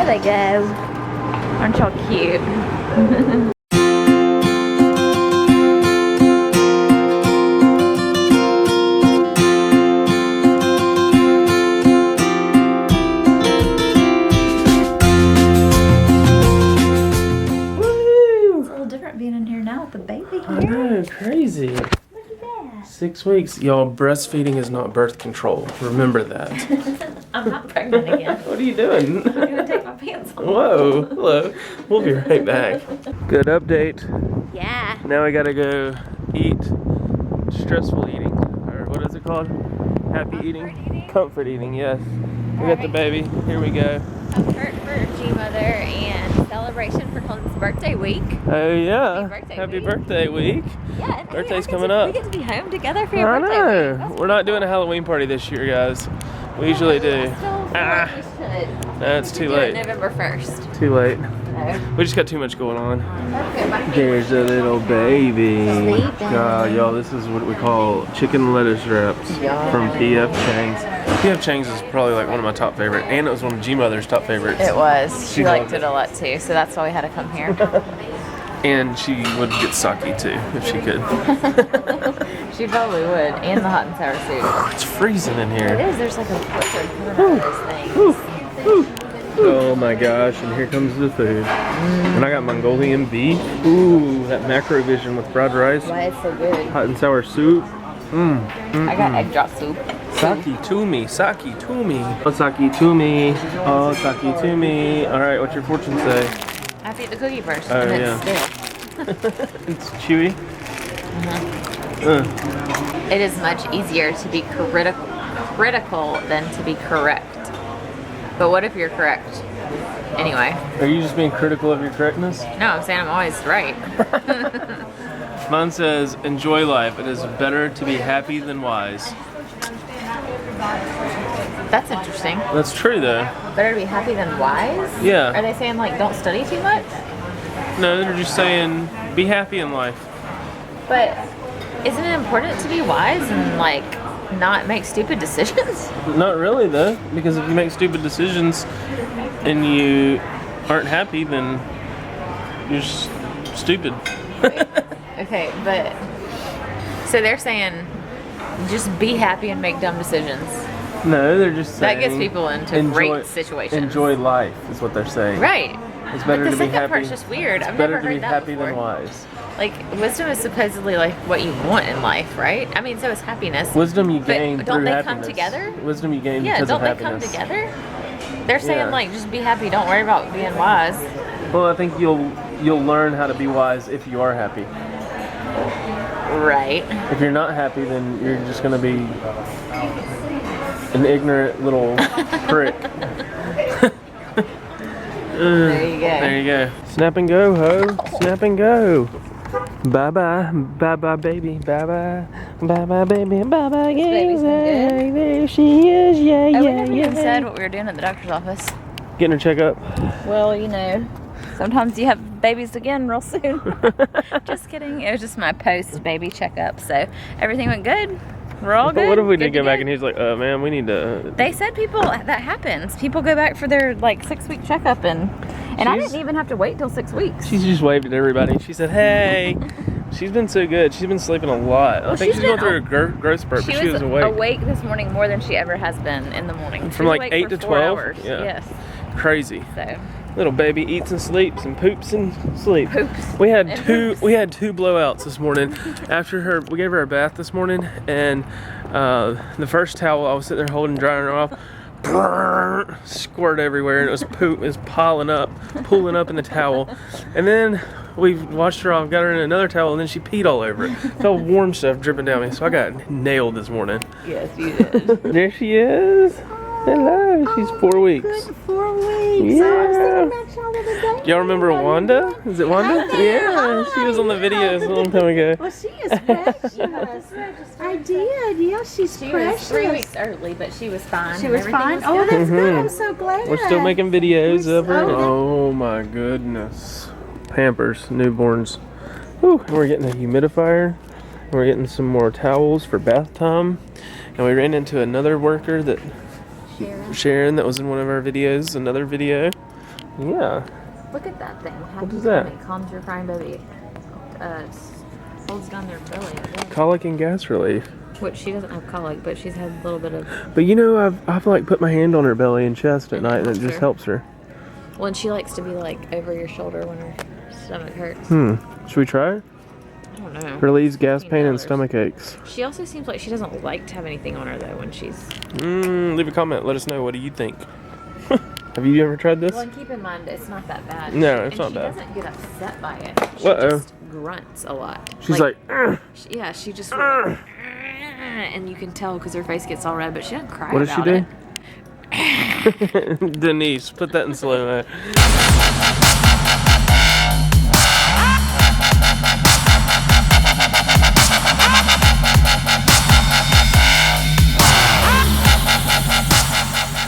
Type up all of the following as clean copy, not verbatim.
There they go. Aren't y'all cute? Being in here now with the baby here. I know, crazy. Look at that. 6 weeks. Y'all, breastfeeding is not birth control. Remember that. I'm not pregnant again. What are you doing? I'm gonna take my pants off. Whoa, hello. We'll be right back. Good update. Yeah. Now we gotta go eat stressful eating. Or what is it called? Happy eating? Comfort eating, yes. We got the baby. Here we go. Comfort for G-Mother and celebration for Cullen's birthday week. Oh yeah. Happy Birthday week. Yeah. And Birthday's hey, coming up. We get to be home together for your I birthday know. week. That's We're not doing a Halloween party this year, guys. We usually do. Ah. No, it's too late. November 1st. Too late. No. We just got too much going on. Okay, There's a little baby. Sleeping. God, y'all, this is what we call chicken lettuce wraps from P.F. Chang's. P.F. Chang's is probably like one of my top favorite, and it was one of G-Mother's top favorites. It was. She liked loved it a lot too, so that's why we had to come here. And she would get sake too, if she could. She probably would, and the hot and sour soup. It's freezing in It here. is. There's like a blizzard coming out of those things. Oh my gosh, and here comes the food. And I got Mongolian beef. Ooh, that macrovision with fried rice. Why it's so good. Hot and sour soup. I got egg drop soup. Sake to me, sake to me. Oh, sake to me. Oh, sake to me. All right, what's your fortune say? I have to eat the cookie first. Oh, and yeah. It's still. It's chewy. It is much easier to be critical than to be correct. But what if you're correct? Anyway. Are you just being critical of your correctness? No, I'm saying I'm always right. Mine says, enjoy life. It is better to be happy than wise. That's interesting. That's true though. Better to be happy than wise? Yeah. Are they saying like don't study too much? No, they're just saying, be happy in life. But isn't it important to be wise and like not make stupid decisions? Not really though, because if you make stupid decisions and you aren't happy, then you're just stupid. Okay, but so they're saying just be happy and make dumb decisions. No, they're just saying That gets people into great situations. Enjoy life is what they're saying. Right. It's better But to the be second happy. part's just weird. I've Better never to be heard that happy before. than wise. Like wisdom is supposedly like what you want in life, right? I mean, so is happiness. Wisdom you gain But don't through they happiness. come together? Wisdom you gain Yeah, because don't of they come happiness. together? They're saying Yeah. like just be happy, don't worry about being wise. Well, I think you'll learn how to be wise if you are happy. Right. If you're not happy, then you're just gonna be an ignorant little prick. There you go. There you go. Snap and go, ho. Snap and go. Bye bye. Bye bye, baby. Bye bye. Bye bye, baby. Bye bye, baby's been good. There she is. Yeah, We yeah, never yeah. even said what we were doing at the doctor's office. Getting her checkup. Well, you know, sometimes you have babies again real soon. Just kidding. It was just my post-baby checkup, so everything went good. We're all good. What if we Good did to go back and he's like, man, we need to... They said people, that happens. People go back for their like 6-week checkup and I didn't even have to wait till 6 weeks. She's just waved at everybody. She said, hey. She's been so good. She's been sleeping a lot. I think she's going through a growth spurt, but she was awake. This morning more than she ever has been in the morning. From like 8 to 12? Hours. Yeah. Yes. Crazy. So. Little baby eats and sleeps and poops and sleeps. Poops. We had two blowouts this morning. After we gave her a bath this morning, and the first towel I was sitting there holding, drying her off, squirt everywhere, and it was poop. It was pulling up in the towel. And then we washed her off, got her in another towel, and then she peed all over it. Felt warm stuff dripping down me, so I got nailed this morning. Yes, you did. There she is. Hello, she's 4 weeks. Good 4 weeks. Yeah. I was thinking about y'all the other day. Y'all remember Wanda? Is it Wanda? Hi there. Yeah, she was on the videos a long time ago. Well, she is precious. I did. Yeah, she's She precious. was 3 weeks early, but she was fine. She was Everything fine. was Oh, good. that's good. I'm so glad. We're still making videos of her. Oh, Oh my goodness. Pampers, newborns. Whew. And we're getting a humidifier. We're getting some more towels for bath time. And we ran into another worker that Sharon, that was in one of our videos, another video. Yeah. Look at that thing. What is that? It calms your crying baby. Holds down their belly. Colic and gas relief. Which she doesn't have colic, but she's had a little bit of. But you know, I've like put my hand on her belly and chest at night, and it just helps her. Well, and she likes to be like over your shoulder when her stomach hurts. Should we try it? I don't know. Relieves gas pain and stomach aches. She also seems like she doesn't like to have anything on her though when she's. Leave a comment. Let us know. What do you think? Have you ever tried this? Well, and keep in mind it's not that bad. No, it's not bad. She doesn't get upset by it. She just grunts a lot. She's like yeah, she just and you can tell because her face gets all red, but she doesn't cry. What does she do? It. Denise, put that in slow-mo.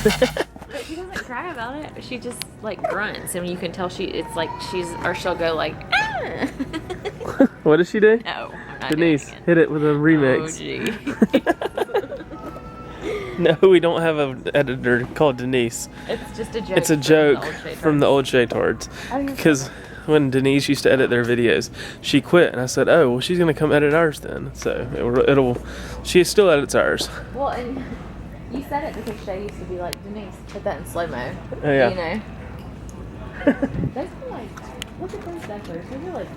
But she doesn't cry about it. She just like grunts, and you can tell it's like or she'll go like. What does she do? No, I'm not Denise, doing it hit it with a remix. Oh, gee. No, we don't have an editor called Denise. It's just a joke. It's a joke from the old Shaytards. Because when Denise used to edit their videos, she quit, and I said, "Oh, well, she's gonna come edit ours then." So she still edits ours. Well, and you said it because Shay used to be like, Denise, put that in slow mo. Oh, yeah. You know. Those are like, look at those diapers. Those are like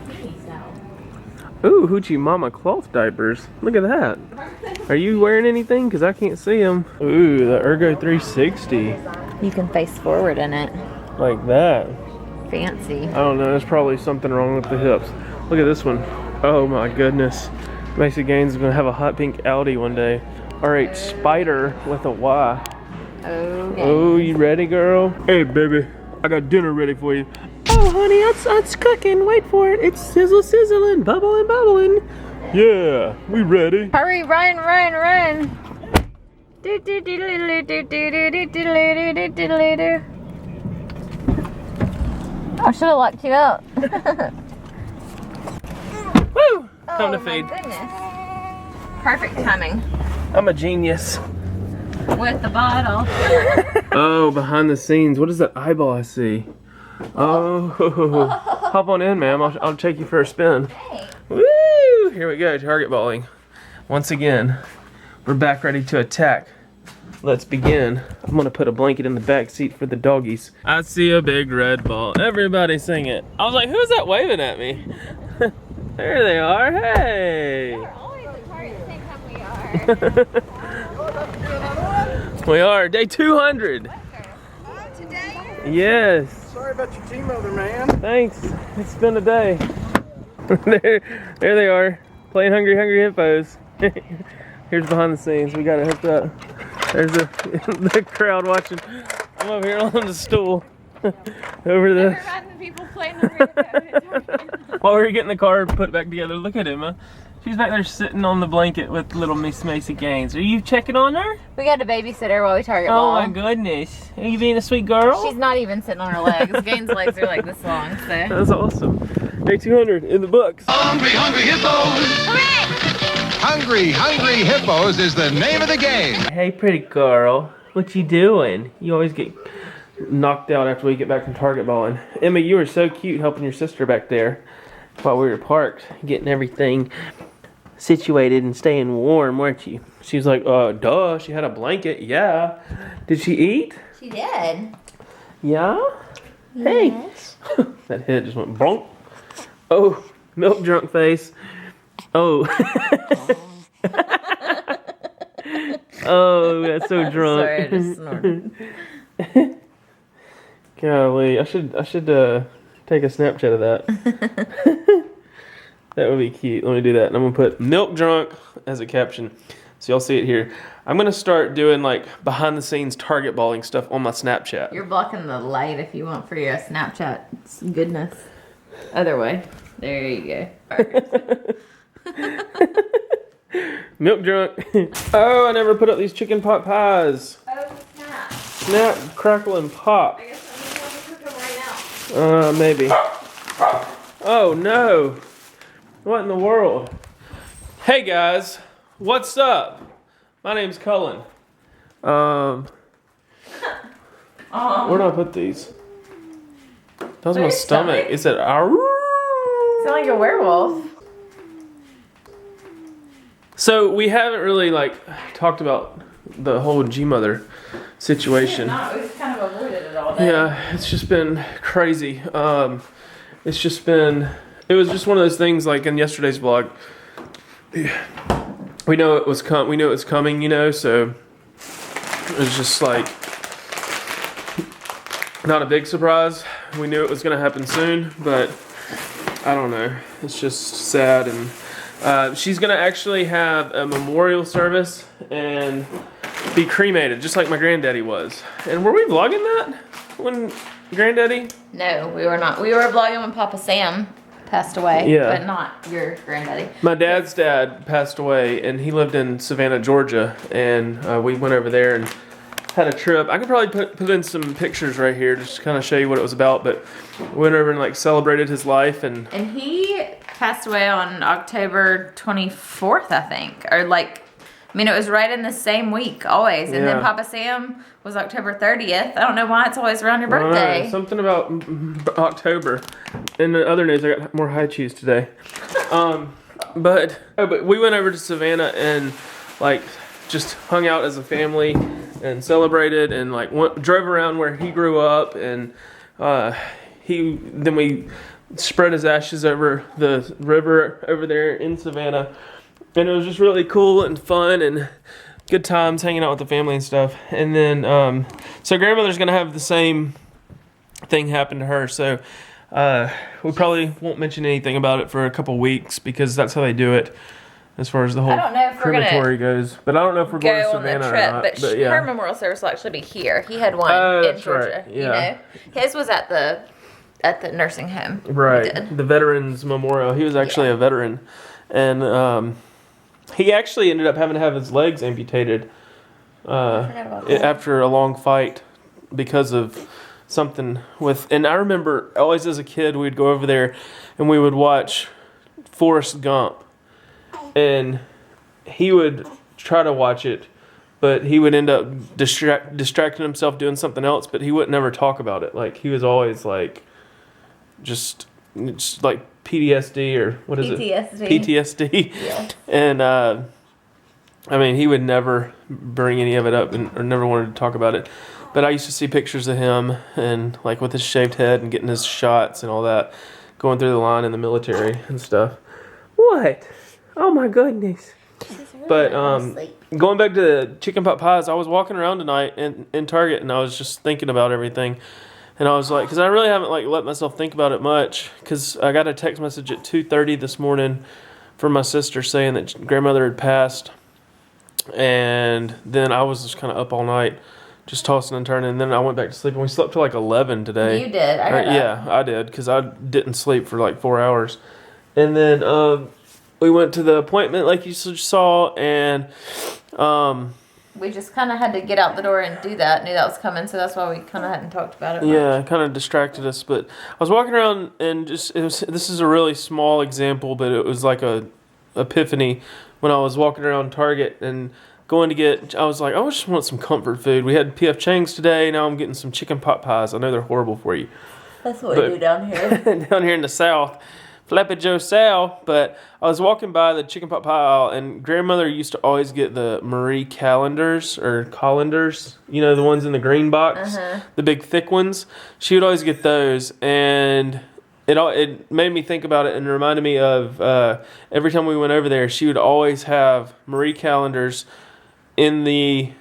bikini style. Ooh, Hoochie Mama cloth diapers. Look at that. Are you wearing anything? Because I can't see them. Ooh, the Ergo 360. You can face forward in it. Like that. Fancy. I don't know. There's probably something wrong with the hips. Look at this one. Oh my goodness. Macy Gaines is going to have a hot pink Audi one day. RH Spider with a Y. Okay. Oh, you ready, girl? Hey, baby. I got dinner ready for you. Oh, honey, it's cooking. Wait for it. It's sizzling, bubbling. Yeah, we ready. Hurry, run. I should have locked you out. Woo! Time to feed. Goodness. Perfect timing. I'm a genius. With the bottle. Oh, behind the scenes. What is that eyeball I see? Oh, hop on in, ma'am. I'll take you for a spin. Hey. Woo! Here we go, target balling. Once again, we're back ready to attack. Let's begin. I'm gonna put a blanket in the back seat for the doggies. I see a big red ball. Everybody sing it. I was like, who's that waving at me? There they are. Hey! We're always at Target at the same time we are. We are day 200. Today? Yes. Sorry about your team mother, man. Thanks. It's been a day. there they are, playing Hungry Hippos. Here's behind the scenes. We got it hooked up. There's the crowd watching. I'm over here on the stool. Over the. People playing While we were getting the car put back together, look at Emma. She's back there sitting on the blanket with little Miss Macy Gaines. Are you checking on her? We got to babysit her while we target Oh ball. my goodness. Are you being a sweet girl? She's not even sitting on her legs. Gaines' legs are like this long, so. That's awesome. Day 200 in the books. Hungry Hippos! Hungry Hippos is the name of the game. Hey, pretty girl. What you doing? You always get knocked out after we get back from target balling. Emma, you were so cute helping your sister back there while we were parked, getting everything situated and staying warm, weren't you? She was like, duh, she had a blanket, yeah. Did she eat? She did. Yeah? Yes. Hey. That head just went bonk. Oh, milk drunk face. Oh. Oh, that's so drunk. Sorry, I just snorted. Golly, I should take a Snapchat of that. That would be cute. Let me do that. And I'm gonna put milk drunk as a caption, so y'all see it here. I'm gonna start doing like behind the scenes target balling stuff on my Snapchat. You're blocking the light if you want for your Snapchat goodness. Other way. There you go. Milk drunk. Oh, I never put up these chicken pot pies. Oh, snap. Snap, crackle, and pop. I guess I'm gonna cook them right now. Maybe. Oh no. What in the world? Hey guys, what's up? My name's Cullen. Where do I put these? That was my your stomach. stomach. It said, "Arrrr." Sound like a werewolf. So we haven't really talked about the whole G-Mother situation. We've kind of avoided it all day. Yeah, it's just been crazy. It was just one of those things like in yesterday's vlog. We know it was coming, so it was just like not a big surprise. We knew it was going to happen soon, but I don't know. It's just sad. And she's going to actually have a memorial service and be cremated, just like my granddaddy was. And were we vlogging that when granddaddy? No, we were not. We were vlogging when Papa Sam passed away, Yeah. but not your granddaddy. My dad's dad passed away, and he lived in Savannah, Georgia, and we went over there and had a trip. I could probably put in some pictures right here just to kind of show you what it was about, but we went over and celebrated his life. And he passed away on October 24th, I think, or it was right in the same week always. And then Yeah. Papa Sam was October 30th. I don't know why it's always around your I don't know, birthday. something about October. In the other news, I got more high cheese today. But we went over to Savannah and just hung out as a family and celebrated and drove around where he grew up, and then we spread his ashes over the river over there in Savannah, and it was just really cool and fun and good times hanging out with the family and stuff. And then so grandmother's gonna have the same thing happen to her, so we probably won't mention anything about it for a couple weeks because that's how they do it as far as the whole I don't know if we're crematory goes. But I don't know if we're going to Go on the Savannah trip, or not. but yeah. her memorial service will actually be here. He had one in that's Georgia. right, yeah. His was at the nursing home. We Right, did. the Veterans Memorial. He was actually a veteran, and he actually ended up having to have his legs amputated forgot about that. after a long fight because of something with. And I remember always as a kid we'd go over there and we would watch Forrest Gump, and he would try to watch it, but he would end up distracting himself doing something else. But he would never talk about it. He was always just like PTSD or what is PTSD. it? PTSD. Yeah. And he would never bring any of it up or never wanted to talk about it. But I used to see pictures of him and with his shaved head and getting his shots and all that, going through the line in the military and stuff. What? Oh my goodness. But going back to the chicken pot pies, I was walking around tonight in Target and I was just thinking about everything. And I was because I really haven't let myself think about it much, because I got a text message at 2:30 this morning from my sister saying that grandmother had passed. And then I was just kind of up all night, just tossing and turning. And then I went back to sleep, and we slept till 11 today. You did. I got up. Yeah, I did, because I didn't sleep for 4 hours. And then we went to the appointment like you saw, and We just kind of had to get out the door and do that. Knew that was coming, so that's why we kind of hadn't talked about it much. yeah, it kind of distracted us. But I was walking around and this is a really small example, but it was like a epiphany when I was walking around Target and going to get, I was like, I just want some comfort food. We had P.F. Chang's today. Now I'm getting some chicken pot pies. I know they're horrible for you. That's what we do down here. Down here in the South. Flappy Joe Sal. But I was walking by the chicken pot pie aisle, and grandmother used to always get the Marie Callender's or Colanders, the ones in the green box, the big thick ones. She would always get those, and it made me think about it and reminded me of every time we went over there, she would always have Marie Callender's in the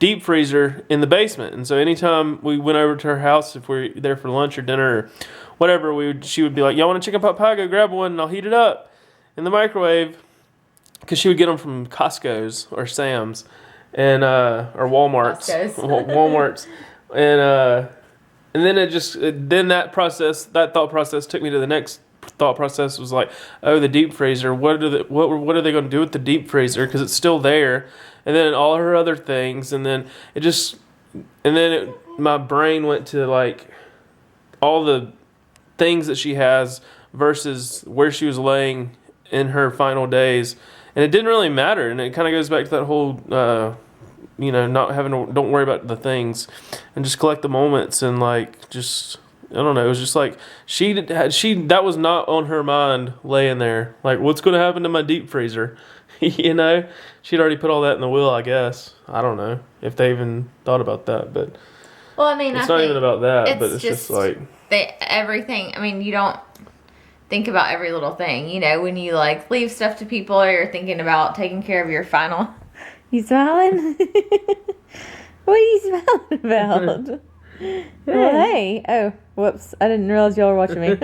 deep freezer in the basement. And so anytime we went over to her house, if we were there for lunch or dinner or whatever, she would be like, y'all want a chicken pot pie? Go grab one and I'll heat it up in the microwave. Because she would get them from Costco's or Sam's and or Walmart's. Walmart's. And then that thought process took me to the next thought process. Was like, oh, the deep freezer. What are they going to do with the deep freezer? Because it's still there. And then all her other things. And then my brain went to all the things that she has versus where she was laying in her final days. And it didn't really matter. And it kind of goes back to that whole not having to, don't worry about the things, and just collect the moments, and like just I don't know. It was just like that was not on her mind laying there. Like, what's going to happen to my deep freezer? She'd already put all that in the will, I guess. I don't know if they even thought about that, but well, I mean, it's not even about that. But it's just like everything. I mean, you don't think about every little thing. When you like leave stuff to people, or you're thinking about taking care of your final. You smiling? What are you smiling about? Well, hey. Oh, whoops. I didn't realize y'all were watching me.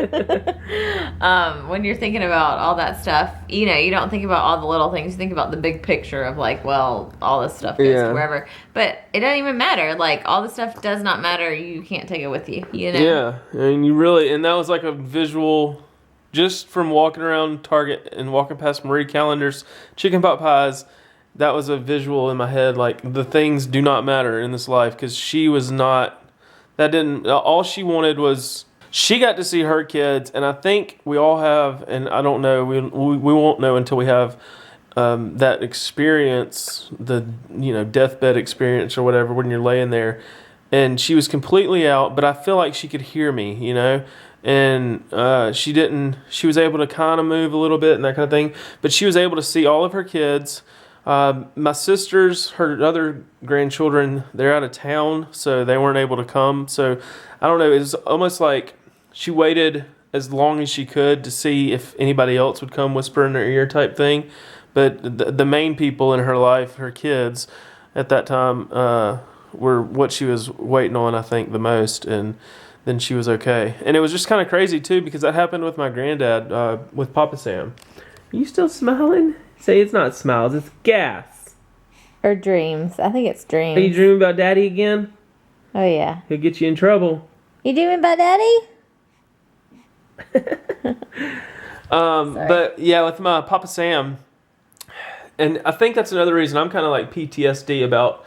When you're thinking about all that stuff, you don't think about all the little things. You think about the big picture of like, well, all this stuff goes to wherever. But it doesn't even matter. Like, all the stuff does not matter. You can't take it with you, Yeah. And and that was like a visual just from walking around Target and walking past Marie Callender's chicken pot pies. That was a visual in my head. Like, the things do not matter in this life, because she was not... all she wanted was, she got to see her kids, and I think we all have, and I don't know, we won't know until we have that experience, the deathbed experience or whatever, when you're laying there, and she was completely out, but I feel like she could hear me, and she was able to kind of move a little bit and that kind of thing, but she was able to see all of her kids. My sisters, her other grandchildren, they're out of town, so they weren't able to come. So I don't know. It was almost like she waited as long as she could to see if anybody else would come whisper in her ear type thing. But the main people in her life, her kids, at that time, were what she was waiting on, I think, the most. And then she was okay. And it was just kind of crazy, too, because that happened with my granddad, with Papa Sam. Are you still smiling? Say it's not smiles, it's gas. Or dreams. I think it's dreams. Are you dreaming about Daddy again? Oh, yeah. He'll get you in trouble. You dreaming about Daddy? But yeah, with my Papa Sam, and I think that's another reason I'm kind of like PTSD about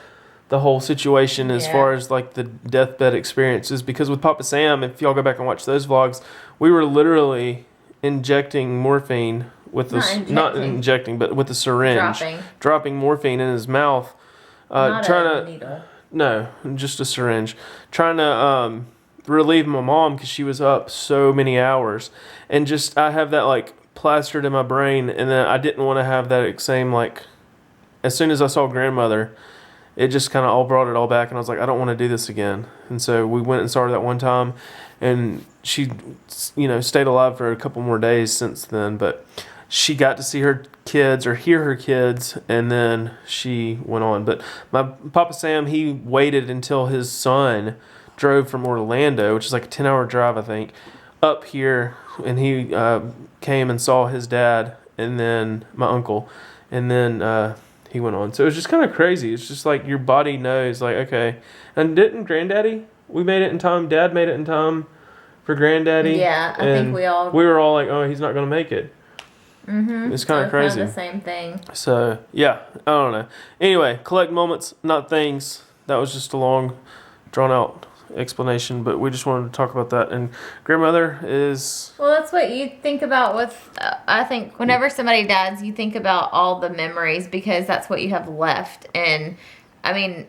the whole situation as far as like the deathbed experiences, because with Papa Sam, if y'all go back and watch those vlogs, we were literally injecting morphine with not injecting, but with a syringe, dropping morphine in his mouth, no, just a syringe, trying to relieve my mom because she was up so many hours, and just I have that like plastered in my brain, and then I didn't want to have that same like. As soon as I saw grandmother, it just kind of all brought it all back, and I was like, I don't want to do this again. And so we went and saw her that one time, and she, stayed alive for a couple more days since then, but she got to see her kids or hear her kids, and then she went on. But my Papa Sam, he waited until his son drove from Orlando, which is like a 10-hour drive, I think, up here, and he came and saw his dad, and then my uncle, and then he went on. So it was just kind of crazy. It's just like your body knows, like, okay. And didn't Granddaddy, we made it in time, Dad made it in time for Granddaddy. Yeah, I think we were all like, oh, he's not going to make it. Mm-hmm. It's kind of crazy. Kind of the same thing. So, yeah, I don't know. Anyway, collect moments, not things. That was just a long, drawn-out explanation, but we just wanted to talk about that. And grandmother is... Well, that's what you think about with... I think whenever somebody dies, you think about all the memories, because that's what you have left. And, I mean,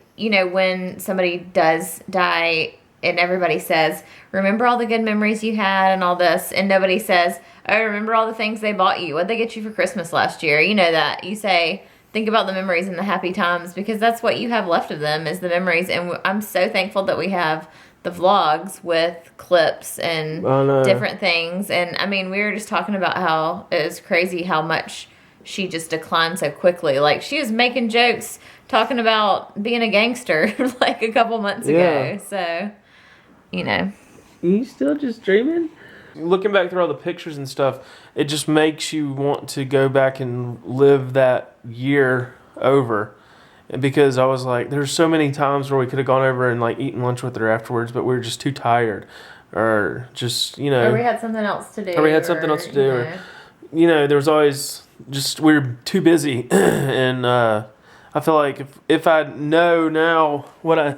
when somebody does die... And everybody says, remember all the good memories you had and all this. And nobody says, oh, remember all the things they bought you. What'd they get you for Christmas last year? You know that. You say, think about the memories and the happy times, because that's what you have left of them is the memories. And I'm so thankful that we have the vlogs with clips and different things. And, I mean, we were just talking about how it was crazy how much she just declined so quickly. Like, she was making jokes talking about being a gangster like a couple months ago. So... Are you still just dreaming? Looking back through all the pictures and stuff, it just makes you want to go back and live that year over. Because I was like, there's so many times where we could have gone over and like eaten lunch with her afterwards, but we were just too tired. Or just, Or we had something else to do. There was always just, we were too busy. And I feel like if I know now what I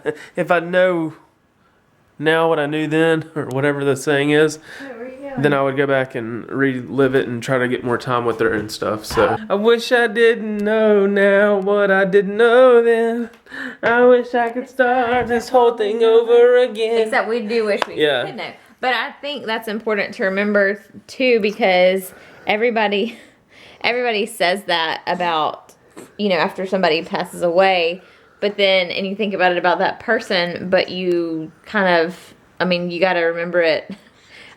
knew then, or whatever the saying is. Where are you then I would go back and relive it and try to get more time with her and stuff. So I wish I didn't know now what I didn't know then. I wish I could start this whole thing over again. Except we do wish we could know. But I think that's important to remember too, because everybody says that about, after somebody passes away, but then, and you think about it about that person, but you kind of, you got to remember it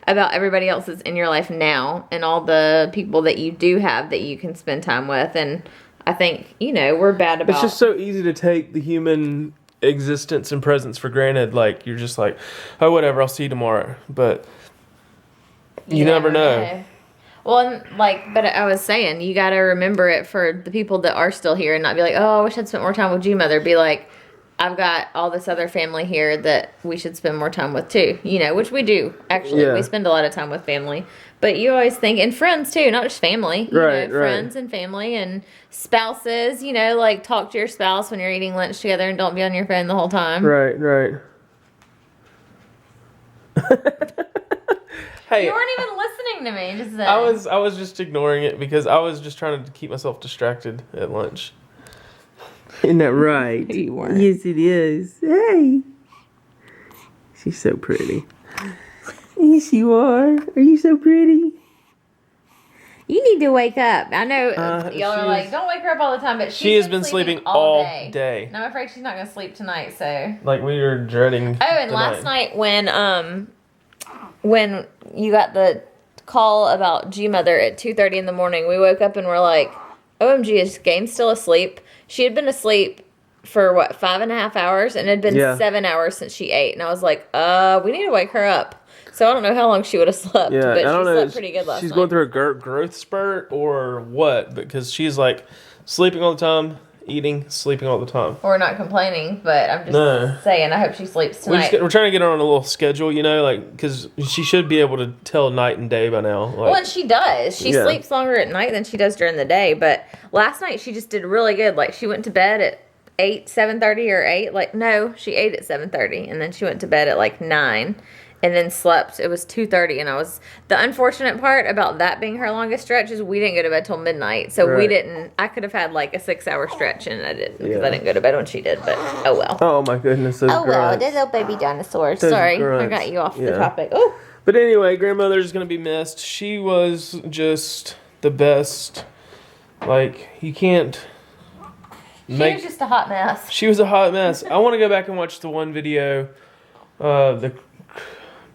about everybody else that's in your life now and all the people that you do have that you can spend time with. And I think, we're bad about... It's just so easy to take the human existence and presence for granted. Like, you're just like, oh, whatever, I'll see you tomorrow. But you never know. Well, but I was saying, you got to remember it for the people that are still here and not be like, oh, I wish I'd spent more time with G-Mother. Be like, I've got all this other family here that we should spend more time with too, which we do, actually. Yeah. We spend a lot of time with family. But you always think, and friends too, not just family. Right. Friends and family and spouses, talk to your spouse when you're eating lunch together and don't be on your phone the whole time. Right. Hey, you weren't even listening to me just then. I was just ignoring it because I was just trying to keep myself distracted at lunch. Isn't that right? You weren't. Yes, it is. Hey. She's so pretty. Yes, you are. Are you so pretty? You need to wake up. I know y'all are like, don't wake her up all the time, but she has been sleeping all day. And I'm afraid she's not going to sleep tonight, so. Like we were dreading. Oh, and last night when you got the call about G-Mother at 2:30 in the morning, we woke up and we're like, OMG, is Gaines still asleep? She had been asleep for 5.5 hours, and it had been 7 hours since she ate. And I was like, we need to wake her up. So I don't know how long she would have slept, but she slept pretty good last night. She's going through a growth spurt or what? Because she's like sleeping all the time, eating, sleeping all the time. We're not complaining, but I'm just saying I hope she sleeps tonight. We're trying to get her on a little schedule, because she should be able to tell night and day by now. Well, and she does. She sleeps longer at night than she does during the day. But last night she just did really good. Like, she went to bed at 7:30 or 8. No, she ate at 7:30, and then she went to bed at 9. And then slept. It was 2:30, and the unfortunate part about that being her longest stretch is we didn't go to bed till midnight. So we didn't. I could have had a 6-hour stretch, and I didn't because I didn't go to bed when she did. But oh well. Oh my goodness. Those well, there's little baby dinosaurs. Sorry, I got you off the topic. Oh. But anyway, grandmother's gonna be missed. She was just the best. You can't. She was just a hot mess. She was a hot mess. I want to go back and watch the one video, the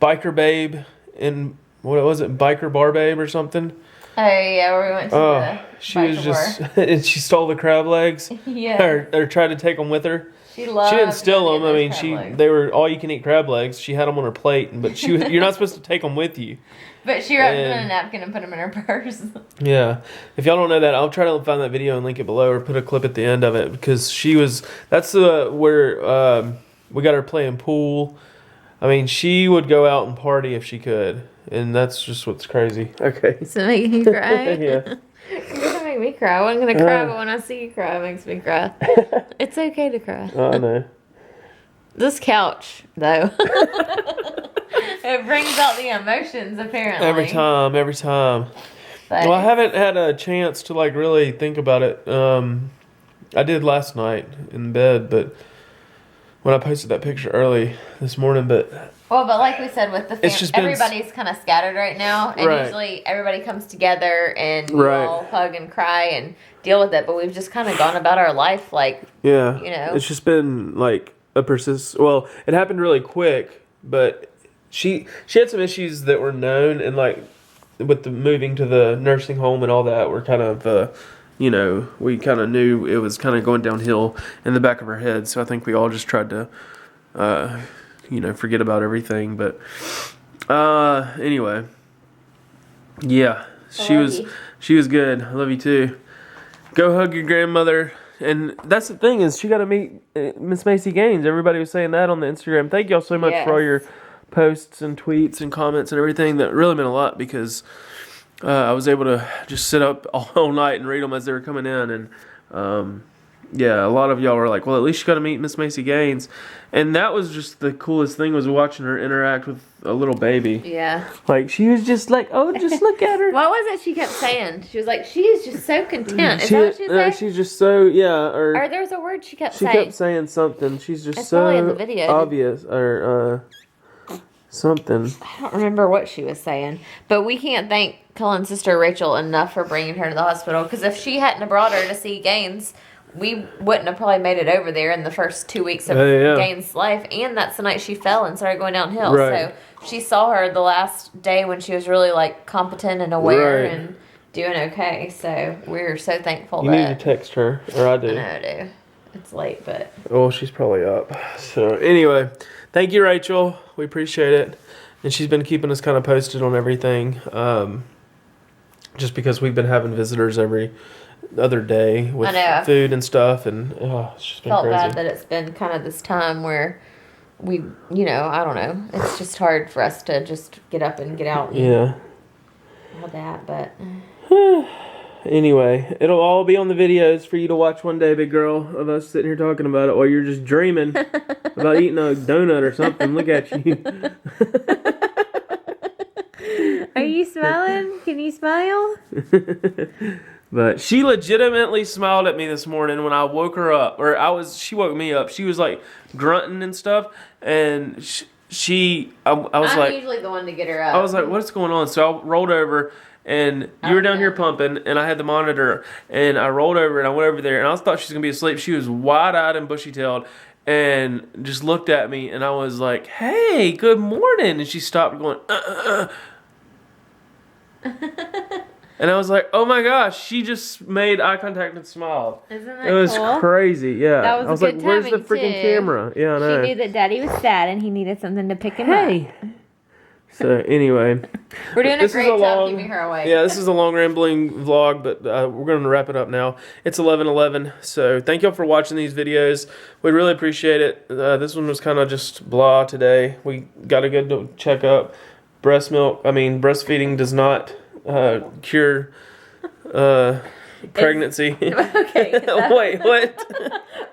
biker babe in, what was it, biker bar babe or something? Oh yeah, where we went to the she was just bar. And she stole the crab legs. Yeah. Or tried to take them with her. She didn't steal them. I mean, they were all you can eat crab legs. She had them on her plate, but you're not supposed to take them with you. But she wrapped them in a napkin and put them in her purse. Yeah. If y'all don't know that, I'll try to find that video and link it below or put a clip at the end of it, because that's where we got her playing pool. I mean, she would go out and party if she could, and that's just what's crazy. Okay. Is it making you cry? Yeah. You're gonna make me cry. I wasn't gonna cry, but when I see you cry, it makes me cry. It's okay to cry. I know. This couch, though, it brings out the emotions, apparently. Every time. But well, I haven't had a chance to really think about it. I did last night in bed, but when I posted that picture early this morning, but like we said, with the family, everybody's kind of scattered right now, and usually everybody comes together and we all hug and cry and deal with it. But we've just kind of gone about our life it's just been a Well, it happened really quick, but she had some issues that were known, and with the moving to the nursing home and all that, we're kind of. We kind of knew it was kind of going downhill in the back of our head. So I think we all just tried to, forget about everything. But anyway, yeah, she was good. I love you too. Go hug your grandmother. And that's the thing, is she got to meet Miss Macy Gaines. Everybody was saying that on the Instagram. Thank y'all so much for all your posts and tweets and comments and everything. That really meant a lot, because I was able to just sit up all night and read them as they were coming in, and yeah, a lot of y'all were like, well, at least you got to meet Miss Macy Gaines. And that was just the coolest thing, was watching her interact with a little baby. Yeah. Like, she was just like, oh, just look at her. What was it she kept saying? She was like, she is just so content. Is that what she said? She's just so, yeah. Or there was a word she kept saying. She kept saying something. She's just it's so probably in the video. obvious. Or something. I don't remember what she was saying. But we can't thank Cullen's sister Rachel enough for bringing her to the hospital. Because if she hadn't have brought her to see Gaines, we wouldn't have probably made it over there in the first 2 weeks of Gaines' life. And that's the night she fell and started going downhill. Right. So she saw her the last day when she was really like competent and aware and doing okay. So we're so thankful. You need to text her, or I do. I know I do. It's late, but oh, she's probably up. So anyway, thank you, Rachel. We appreciate it, and she's been keeping us kind of posted on everything. Just because we've been having visitors every other day with food and stuff, and it's just been crazy. Felt bad that it's been kind of this time where we, I don't know. It's just hard for us to just get up and get out. And all that, but anyway, it'll all be on the videos for you to watch one day, big girl, of us sitting here talking about it while you're just dreaming about eating a donut or something. Look at you. Are you smiling? Can you smile? But she legitimately smiled at me this morning when I woke her up. She woke me up. She was like grunting and stuff, and I was like, I'm usually the one to get her up. I was like, what's going on? So I rolled over, and you were down here pumping, and I had the monitor, and I rolled over, and I went over there, and I thought she was going to be asleep. She was wide-eyed and bushy-tailed, and just looked at me, and I was like, hey, good morning. And she stopped going, And I was like, oh my gosh, she just made eye contact and smiled. Isn't that cool? It was cool? Crazy, yeah. That was I was good like, where's the timing, freaking too. camera? Yeah, I know. She knew that Daddy was sad and he needed something to pick him up. So anyway, we're doing a great job keeping her awake. Yeah, this is a long rambling vlog, but we're going to wrap it up now. It's 11:11, so thank y'all for watching these videos. We really appreciate it. This one was kind of just blah today. We got a good checkup. Breastfeeding does not cure pregnancy. Okay. Wait, what?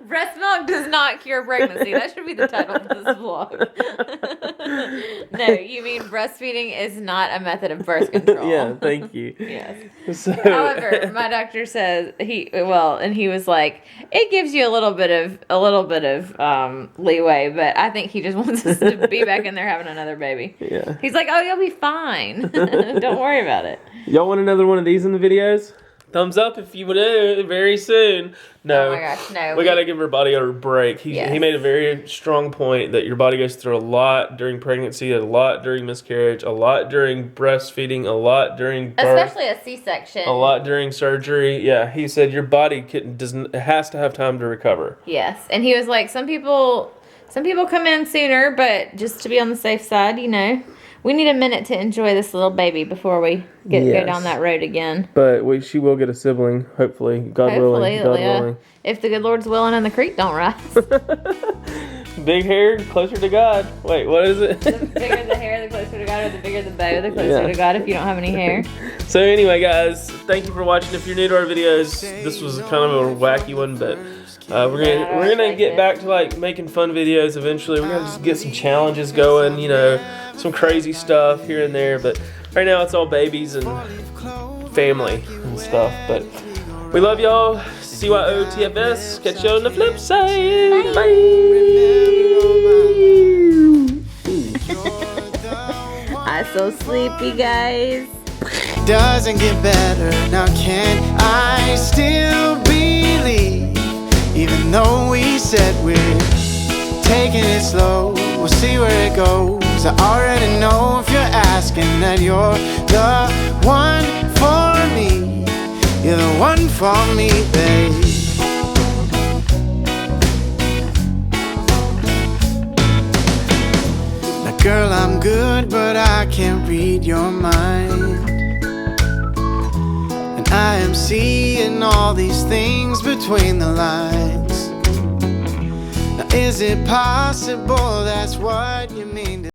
Breast milk does not cure pregnancy. That should be the title of this vlog. No, you mean breastfeeding is not a method of birth control. Yeah, thank you. Yes. So, however, my doctor says he was like, it gives you a little bit of leeway, but I think he just wants us to be back in there having another baby. Yeah. He's like, oh, you'll be fine. Don't worry about it. Y'all want another one of these in the videos? Thumbs up if you would do very soon. No. Oh my gosh, no. We got to give our body a break. He made a very strong point that your body goes through a lot during pregnancy, a lot during miscarriage, a lot during breastfeeding, a lot during birth. Especially a C-section. A lot during surgery. Yeah, he said your body has to have time to recover. Yes, and he was like, some people come in sooner, but just to be on the safe side, we need a minute to enjoy this little baby before we go down that road again. But she will get a sibling, hopefully. God willing. If the good Lord's willing and the creek don't rise. Big hair, closer to God. Wait, what is it? The bigger the hair, the closer to God, or the bigger the bow, the closer to God if you don't have any hair. So anyway, guys, thank you for watching. If you're new to our videos, this was kind of a wacky one, but we're gonna get back to like making fun videos eventually. We're gonna just get some challenges going, some crazy stuff here and there, but right now it's all babies and family and stuff. But we love y'all. CYOTFS. Catch you on the flip side. Bye. I'm so sleepy, guys. Doesn't get better now. Can I still believe? Even though we said we're taking it slow, we'll see where it goes. I already know if you're asking that you're the one for me. You're the one for me, babe. Now, girl, I'm good, but I can't read your mind. And I am seeing all these things between the lines. Now, is it possible that's what you mean to